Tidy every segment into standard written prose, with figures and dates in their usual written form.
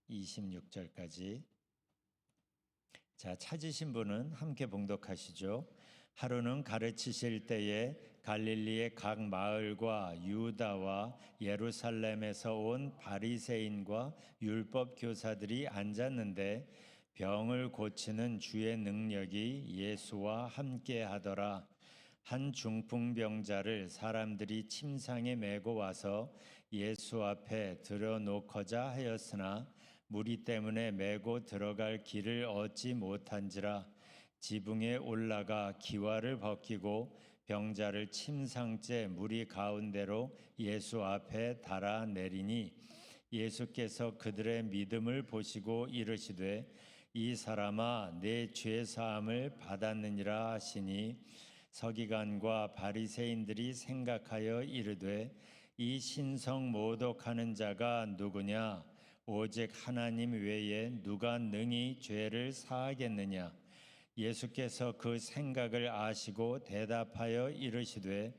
26절까지. 자, 찾으신 분은 함께 봉독하시죠. 하루는 가르치실 때에 갈릴리의 각 마을과 유다와 예루살렘에서 온 바리새인과 율법 교사들이 앉았는데 병을 고치는 주의 능력이 예수와 함께 하더라. 한 중풍병자를 사람들이 침상에 메고 와서 예수 앞에 들여놓고자 하였으나 무리 때문에 메고 들어갈 길을 얻지 못한지라. 지붕에 올라가 기와를 벗기고 병자를 침상째 무리 가운데로 예수 앞에 달아 내리니 예수께서 그들의 믿음을 보시고 이르시되 이 사람아 내 죄 사함을 받았느니라 하시니 서기관과 바리새인들이 생각하여 이르되 이 신성 모독하는 자가 누구냐? 오직 하나님 외에 누가 능히 죄를 사하겠느냐? 예수께서 그 생각을 아시고 대답하여 이르시되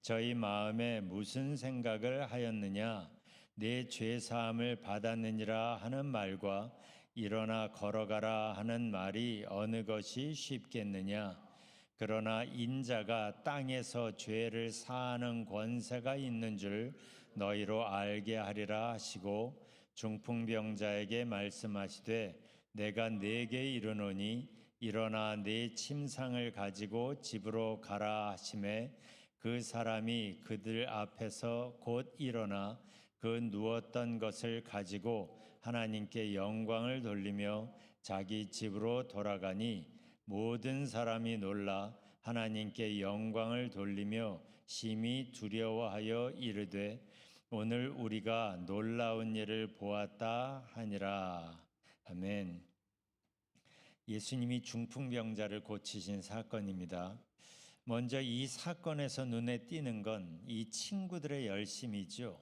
저희 마음에 무슨 생각을 하였느냐? 내 죄 사함을 받았느니라 하는 말과 일어나 걸어가라 하는 말이 어느 것이 쉽겠느냐? 그러나 인자가 땅에서 죄를 사하는 권세가 있는 줄 너희로 알게 하리라 하시고 중풍병자에게 말씀하시되 내가 네게 이르노니 일어나 네 침상을 가지고 집으로 가라 하시매 그 사람이 그들 앞에서 곧 일어나 그 누웠던 것을 가지고 하나님께 영광을 돌리며 자기 집으로 돌아가니 모든 사람이 놀라 하나님께 영광을 돌리며 심히 두려워하여 이르되 오늘 우리가 놀라운 일을 보았다 하니라. 아멘. 예수님이 중풍병자를 고치신 사건입니다. 먼저 이 사건에서 눈에 띄는 건 이 친구들의 열심이죠.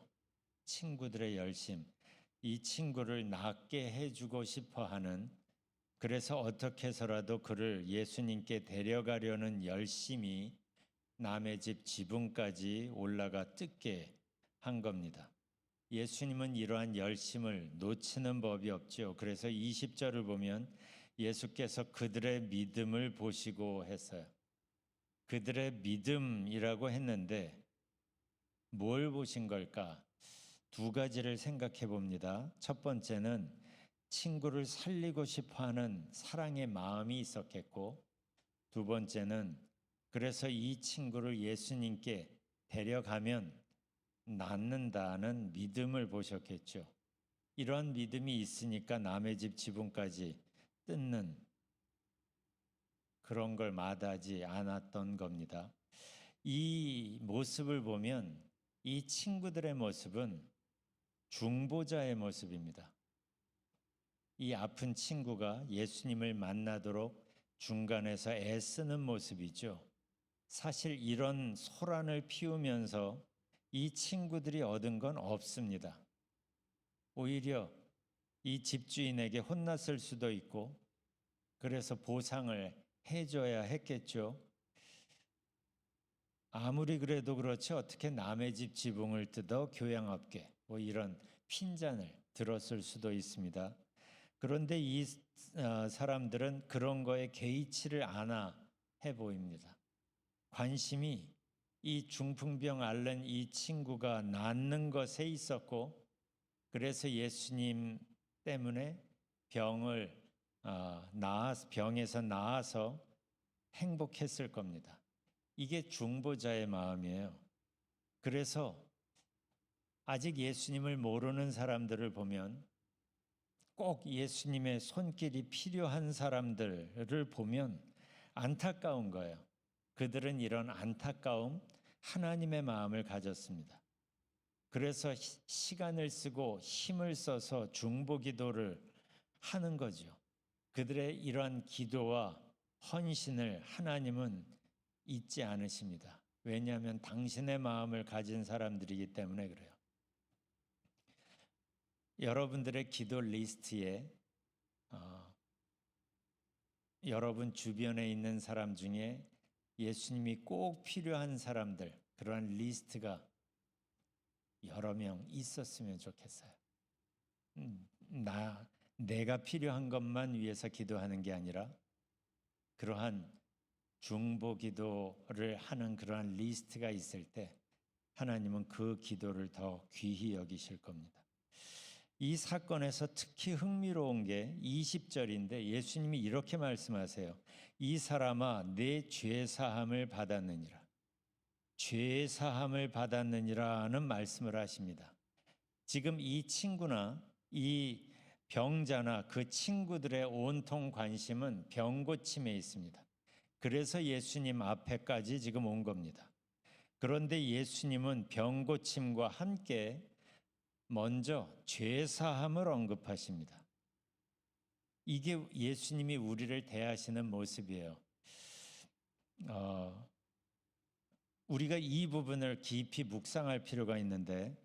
친구들의 열심. 이 친구를 낫게 해주고 싶어 하는, 그래서 어떻게 해서라도 그를 예수님께 데려가려는 열심이 남의 집 지붕까지 올라가 뜯게 한 겁니다. 예수님은 이러한 열심을 놓치는 법이 없죠. 그래서 20절을 보면 예수께서 그들의 믿음을 보시고 했어요. 그들의 믿음이라고 했는데 뭘 보신 걸까? 두 가지를 생각해 봅니다. 첫 번째는 친구를 살리고 싶어하는 사랑의 마음이 있었겠고, 두 번째는 그래서 이 친구를 예수님께 데려가면 낫는다는 믿음을 보셨겠죠. 이런 믿음이 있으니까 남의 집 지붕까지 뜯는 그런 걸 마다하지 않았던 겁니다. 이 모습을 보면 이 친구들의 모습은 중보자의 모습입니다. 이 아픈 친구가 예수님을 만나도록 중간에서 애쓰는 모습이죠. 사실 이런 소란을 피우면서 이 친구들이 얻은 건 없습니다. 오히려 이 집주인에게 혼났을 수도 있고 그래서 보상을 해줘야 했겠죠. 아무리 그래도 그렇지 어떻게 남의 집 지붕을 뜯어 교양업계 뭐 이런 핀잔을 들었을 수도 있습니다. 그런데 이 사람들은 그런 거에 개의치를 않아 해 보입니다. 관심이 이 중풍병 앓는 이 친구가 낫는 것에 있었고 그래서 예수님 때문에 병에서 나아서 행복했을 겁니다. 이게 중보자의 마음이에요. 그래서 아직 예수님을 모르는 사람들을 보면 꼭 예수님의 손길이 필요한 사람들을 보면 안타까운 거예요. 그들은 이런 안타까움, 하나님의 마음을 가졌습니다. 그래서 시간을 쓰고 힘을 써서 중보 기도를 하는 거죠. 그들의 이러한 기도와 헌신을 하나님은 잊지 않으십니다. 왜냐하면 당신의 마음을 가진 사람들이기 때문에 그래요. 여러분들의 기도 리스트에 여러분 주변에 있는 사람 중에 예수님이 꼭 필요한 사람들, 그러한 리스트가 여러 명 있었으면 좋겠어요. 내가 필요한 것만 위해서 기도하는 게 아니라 그러한 중보 기도를 하는 그러한 리스트가 있을 때 하나님은 그 기도를 더 귀히 여기실 겁니다. 이 사건에서 특히 흥미로운 게 20절인데 예수님이 이렇게 말씀하세요. 이 사람아 내 죄 사함을 받았느니라. 죄 사함을 받았느니라는 말씀을 하십니다. 지금 이 친구나 이 병자나 그 친구들의 온통 관심은 병 고침에 있습니다. 그래서 예수님 앞에까지 지금 온 겁니다. 그런데 예수님은 병 고침과 함께 먼저 죄 사함을 언급하십니다. 이게 예수님이 우리를 대하시는 모습이에요. 우리가 이 부분을 깊이 묵상할 필요가 있는데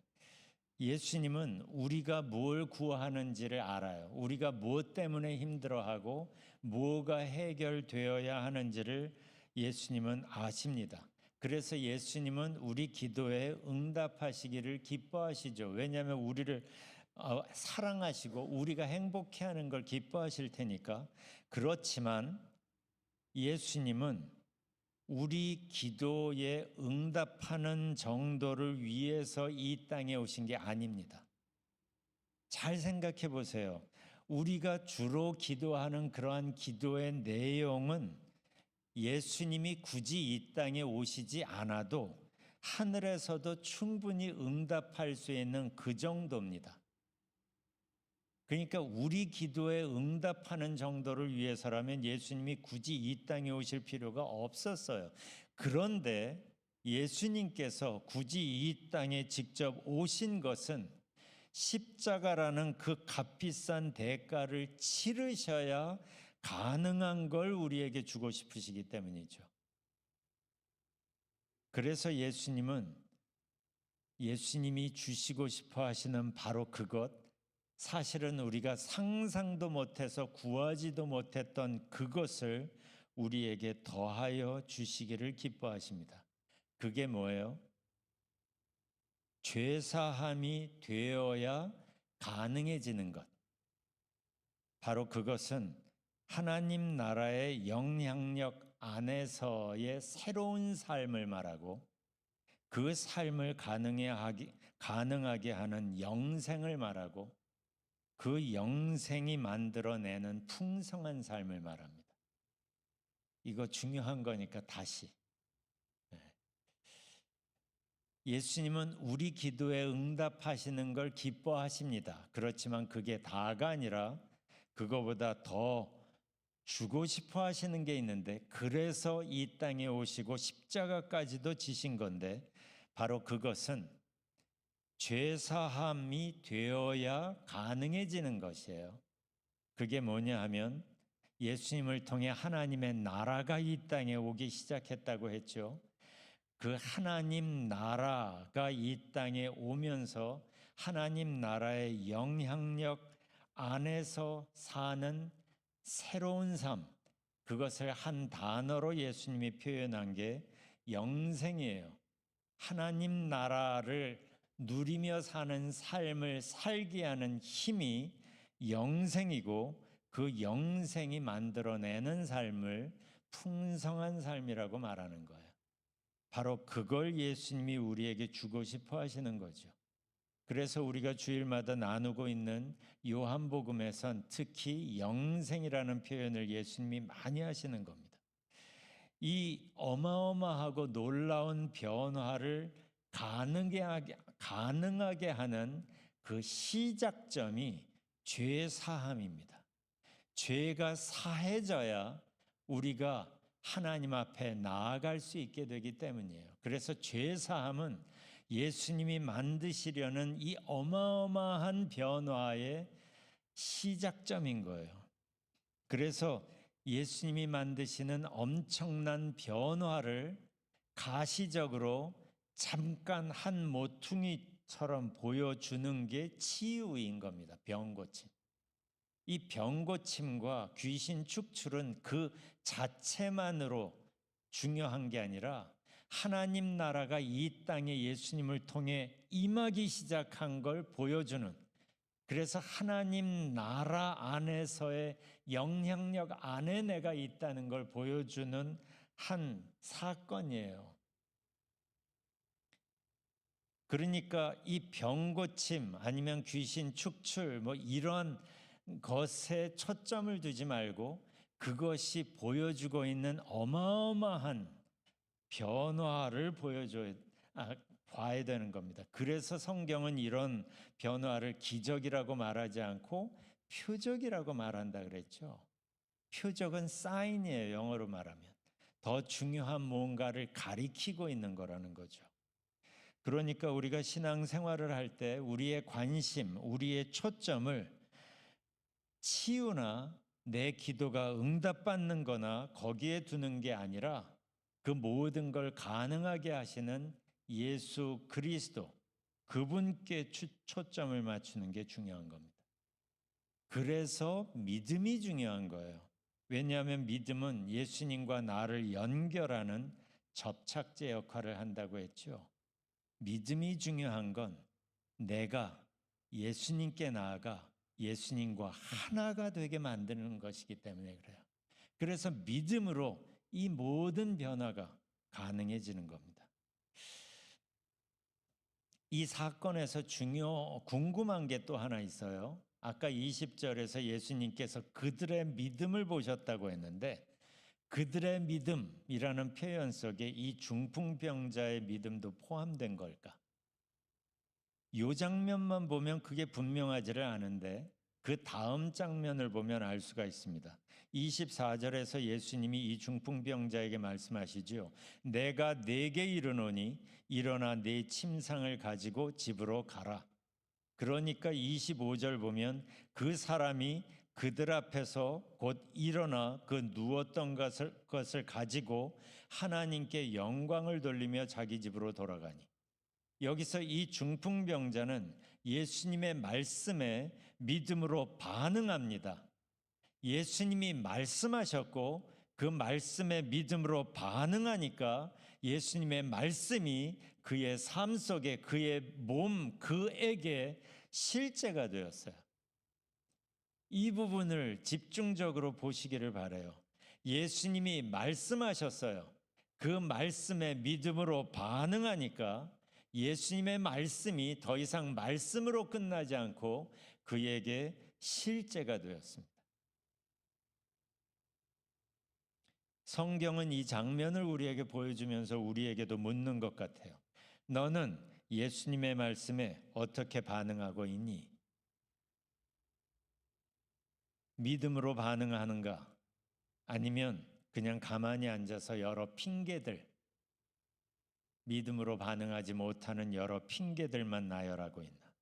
예수님은 우리가 뭘 구하는지를 알아요. 우리가 무엇 때문에 힘들어하고 뭐가 해결되어야 하는지를 예수님은 아십니다. 그래서 예수님은 우리 기도에 응답하시기를 기뻐하시죠. 왜냐하면 우리를 사랑하시고 우리가 행복해하는 걸 기뻐하실 테니까. 그렇지만 예수님은 우리 기도에 응답하는 정도를 위해서 이 땅에 오신 게 아닙니다. 잘 생각해 보세요. 우리가 주로 기도하는 그러한 기도의 내용은 예수님이 굳이 이 땅에 오시지 않아도 하늘에서도 충분히 응답할 수 있는 그 정도입니다. 그러니까 우리 기도에 응답하는 정도를 위해서라면 예수님이 굳이 이 땅에 오실 필요가 없었어요. 그런데 예수님께서 굳이 이 땅에 직접 오신 것은 십자가라는 그 값비싼 대가를 치르셔야 가능한 걸 우리에게 주고 싶으시기 때문이죠. 그래서 예수님이 주시고 싶어 하시는 바로 그것, 사실은 우리가 상상도 못해서 구하지도 못했던 그것을 우리에게 더하여 주시기를 기뻐하십니다. 그게 뭐예요? 죄사함이 되어야 가능해지는 것. 바로 그것은 하나님 나라의 영향력 안에서의 새로운 삶을 말하고 그 삶을 가능하게 하는 영생을 말하고 그 영생이 만들어내는 풍성한 삶을 말합니다. 이거 중요한 거니까 다시. 예수님은 우리 기도에 응답하시는 걸 기뻐하십니다. 그렇지만 그게 다가 아니라 그거보다 더 주고 싶어 하시는 게 있는데 그래서 이 땅에 오시고 십자가까지도 지신 건데 바로 그것은 죄사함이 되어야 가능해지는 것이에요. 그게 뭐냐 하면 예수님을 통해 하나님의 나라가 이 땅에 오기 시작했다고 했죠. 그 하나님 나라가 이 땅에 오면서 하나님 나라의 영향력 안에서 사는 새로운 삶, 그것을 한 단어로 예수님이 표현한 게 영생이에요. 하나님 나라를 누리며 사는 삶을 살게 하는 힘이 영생이고 그 영생이 만들어내는 삶을 풍성한 삶이라고 말하는 거예요. 바로 그걸 예수님이 우리에게 주고 싶어 하시는 거죠. 그래서 우리가 주일마다 나누고 있는 요한복음에선 특히 영생이라는 표현을 예수님이 많이 하시는 겁니다. 이 어마어마하고 놀라운 변화를 가능하게 하는 그 시작점이 죄 사함입니다. 죄가 사해져야 우리가 하나님 앞에 나아갈 수 있게 되기 때문이에요. 그래서 죄 사함은 예수님이 만드시려는 이 어마어마한 변화의 시작점인 거예요. 그래서 예수님이 만드시는 엄청난 변화를 가시적으로 잠깐 한 모퉁이처럼 보여주는 게 치유인 겁니다. 병 고침. 이 병 고침과 귀신 축출은 그 자체만으로 중요한 게 아니라 하나님 나라가 이 땅에 예수님을 통해 임하기 시작한 걸 보여주는 그래서 하나님 나라 안에서의 영향력 안에 내가 있다는 걸 보여주는 한 사건이에요. 그러니까 이 병고침 아니면 귀신 축출 뭐 이런 것에 초점을 두지 말고 그것이 보여주고 있는 어마어마한 변화를 봐야 되는 겁니다. 그래서 성경은 이런 변화를 기적이라고 말하지 않고 표적이라고 말한다 그랬죠. 표적은 사인이에요. 영어로 말하면 더 중요한 뭔가를 가리키고 있는 거라는 거죠. 그러니까 우리가 신앙생활을 할 때 우리의 관심, 우리의 초점을 치유나 내 기도가 응답받는 거나 거기에 두는 게 아니라 그 모든 걸 가능하게 하시는 예수 그리스도, 그분께 초점을 맞추는 게 중요한 겁니다. 그래서 믿음이 중요한 거예요. 왜냐하면 믿음은 예수님과 나를 연결하는 접착제 역할을 한다고 했죠. 믿음이 중요한 건 내가 예수님께 나아가 예수님과 하나가 되게 만드는 것이기 때문에 그래요. 그래서 믿음으로 이 모든 변화가 가능해지는 겁니다. 이 사건에서 궁금한 게 또 하나 있어요. 아까 20절에서 예수님께서 그들의 믿음을 보셨다고 했는데 그들의 믿음이라는 표현 속에 이 중풍병자의 믿음도 포함된 걸까? 이 장면만 보면 그게 분명하지를 않은데 그 다음 장면을 보면 알 수가 있습니다. 24절에서 예수님이 이 중풍병자에게 말씀하시죠. 내가 네게 이르노니 일어나 네 침상을 가지고 집으로 가라. 그러니까 25절 보면 그 사람이 그들 앞에서 곧 일어나 그 누웠던 것을 가지고 하나님께 영광을 돌리며 자기 집으로 돌아가니. 여기서 이 중풍병자는 예수님의 말씀에 믿음으로 반응합니다. 예수님이 말씀하셨고 그 말씀에 믿음으로 반응하니까 예수님의 말씀이 그의 삶 속에 그의 몸, 그에게 실제가 되었어요. 이 부분을 집중적으로 보시기를 바라요. 예수님이 말씀하셨어요. 그 말씀에 믿음으로 반응하니까 예수님의 말씀이 더 이상 말씀으로 끝나지 않고 그에게 실제가 되었습니다. 성경은 이 장면을 우리에게 보여주면서 우리에게도 묻는 것 같아요. 너는 예수님의 말씀에 어떻게 반응하고 있니? 믿음으로 반응하는가? 아니면 그냥 가만히 앉아서 여러 핑계들, 믿음으로 반응하지 못하는 여러 핑계들만 나열하고 있나?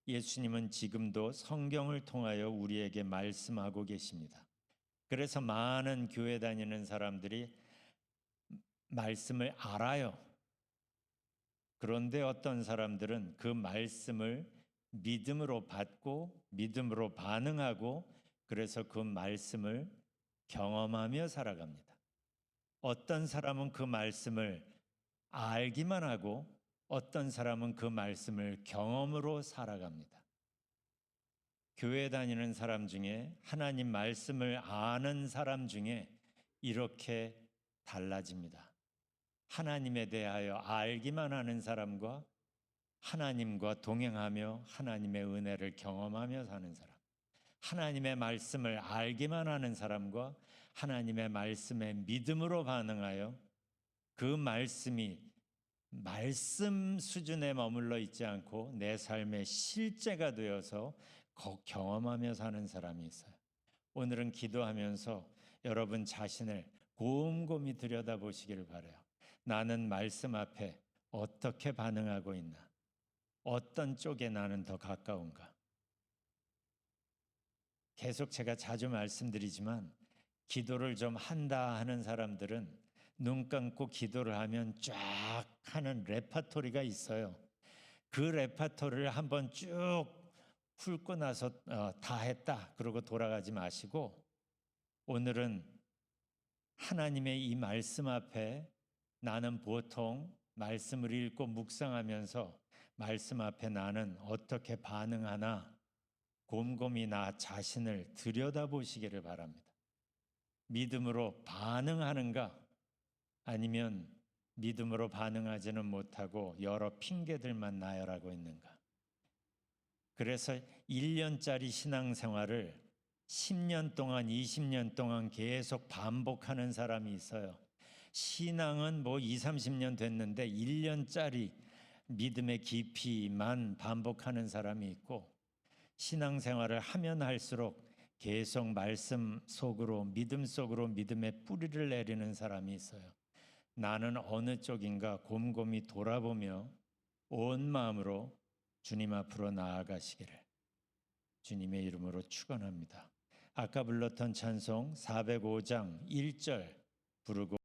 예수님은 지금도 성경을 통하여 우리에게 말씀하고 계십니다. 그래서 많은 교회 다니는 사람들이 말씀을 알아요. 그런데 어떤 사람들은 그 말씀을 믿음으로 받고 믿음으로 반응하고 그래서 그 말씀을 경험하며 살아갑니다. 어떤 사람은 그 말씀을 알기만 하고 어떤 사람은 그 말씀을 경험으로 살아갑니다. 교회 다니는 사람 중에 하나님 말씀을 아는 사람 중에 이렇게 달라집니다. 하나님에 대하여 알기만 하는 사람과 하나님과 동행하며 하나님의 은혜를 경험하며 사는 사람, 하나님의 말씀을 알기만 하는 사람과 하나님의 말씀에 믿음으로 반응하여 그 말씀이 말씀 수준에 머물러 있지 않고 내 삶의 실제가 되어서 경험하며 사는 사람이 있어요. 오늘은 기도하면서 여러분 자신을 곰곰이 들여다보시기를 바라요. 나는 말씀 앞에 어떻게 반응하고 있나? 어떤 쪽에 나는 더 가까운가? 계속 제가 자주 말씀드리지만 기도를 좀 한다 하는 사람들은 눈 감고 기도를 하면 쫙 하는 레파토리가 있어요. 그 레파토리를 한번 쭉 훑고 나서 다 했다 그러고 돌아가지 마시고 오늘은 하나님의 이 말씀 앞에 나는 보통 말씀을 읽고 묵상하면서 말씀 앞에 나는 어떻게 반응하나 곰곰이 나 자신을 들여다보시기를 바랍니다. 믿음으로 반응하는가? 아니면 믿음으로 반응하지는 못하고 여러 핑계들만 나열하고 있는가? 그래서 1년짜리 신앙생활을 10년 동안, 20년 동안 계속 반복하는 사람이 있어요. 신앙은 뭐 2, 30년 됐는데 1년짜리 믿음의 깊이만 반복하는 사람이 있고, 신앙생활을 하면 할수록 계속 말씀 속으로, 믿음 속으로 믿음의 뿌리를 내리는 사람이 있어요. 나는 어느 쪽인가 곰곰이 돌아보며 온 마음으로 주님 앞으로 나아가시기를 주님의 이름으로 축원합니다. 아까 불렀던 찬송 405장 1절 부르고